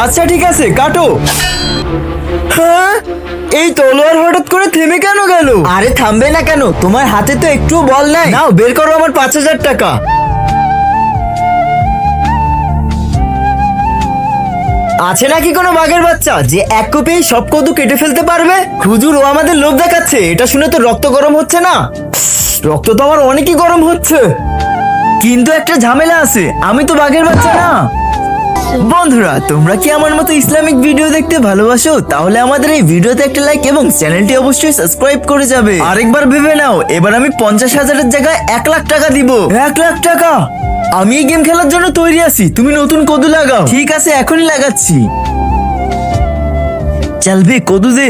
আচ্ছা ঠিক আছে কাটো। হ্যাঁ, এই তলোয়ার হঠাৎ করে থেমে কেন গেল? আরে থামবে না কেন, তোমার হাতে তো একটু বল নাই। নাও বের করো আমার 5,000 টাকা। আছে নাকি কোনো বাঘের বাচ্চা যে এক কোপেই সব কদু কেটে ফেলতে পারবে? হুজুর, ও আমাদের লোভ দেখাচ্ছে। এটা শুনে তো রক্ত গরম হচ্ছে না? রক্ত তো আমার অনেকই গরম হচ্ছে, কিন্তু একটা ঝামেলা আছে, আমি তো বাঘের বাচ্চা না। বন্ধুরা, তোমরা কি আমার মতো ইসলামিক ভিডিও দেখতে ভালোবাসো? তাহলে আমাদের এই ভিডিওতে একটা লাইক এবং চ্যানেলটি অবশ্যই সাবস্ক্রাইব করে যাবে। আরেকবার ভেবে নাও, এবার আমি 50,000-এর জায়গায় 1 লাখ টাকা দিব। 1 লাখ টাকা? আমি এই গেম খেলার জন্য তৈরি আছি, তুমি নতুন কদু লাগাও। ঠিক আছে, এখনই লাগাচ্ছি। চলবে, কদু দে।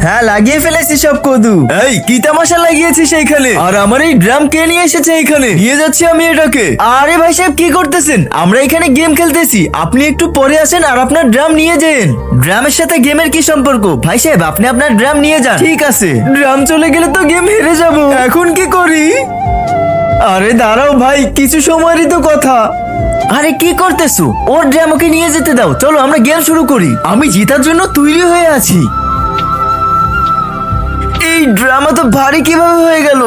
হ্যাঁ, লাগিয়ে ফেলেছি সব কদু। এই কি তামাশা লাগিয়েছিস এইখানে? আর আমার এই ড্রাম কে নিয়ে এসেছে এইখানে? নিয়ে যাচ্ছি আমি এটাকে। আরে ভাই সাহেব, কি করতেছেন? আমরা এখানে গেম খেলতেছি, আপনি একটু পরে আসেন আর আপনার ড্রাম নিয়ে যান। ড্রামের সাথে গেমের কি সম্পর্ক? ভাই সাহেব, আপনি আপনার ড্রাম নিয়ে যান। ঠিক আছে, ড্রাম চলে গেলে তো গেম হেরে যাব। এখন কি করি? আরে দাঁড়াও ভাই, কিছু সময়েরই তো কথা। আরে কি করতেছো? ওর ড্রাম ওকে নিয়ে যেতে দাও, চলো আমরা গেম শুরু করি। আমি জেতার জন্য তৈরি হয়ে আছি। এই ড্রামা তো ভারী কিভাবে হয়ে গেল?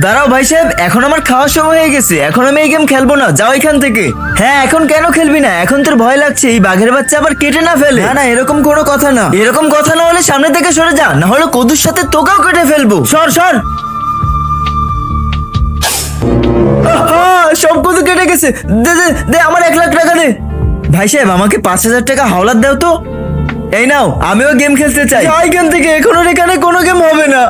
দাঁড়াও ভাই সাহেব, এখন আমার খাওয়ার সময় হয়ে গেছে, এখন আমি এই গেম খেলবো না, যাও এখান থেকে। হ্যাঁ, এখন কেন খেলবি না? এখন তোর ভয় লাগছে এই বাঘের বাচ্চা আবার কেটে না ফেলে? না না, এরকম কোনো কথা না। এরকম কথা না হলে সামনে থেকে সরে যা, না হলে কদুর সাথে তোকেও কেটে ফেলবো। সর সর। সব কদু কেটে গেছে। দে দে দে, আমার 1 লাখ টাকা দে। ভাই সাহেব, আমাকে 5,000 টাকা হাওলাত দাও তো। এই নাও, আমিও গেম খেলতে চাই। এখান থেকে এখন এখানে কোনো গেম হবে না।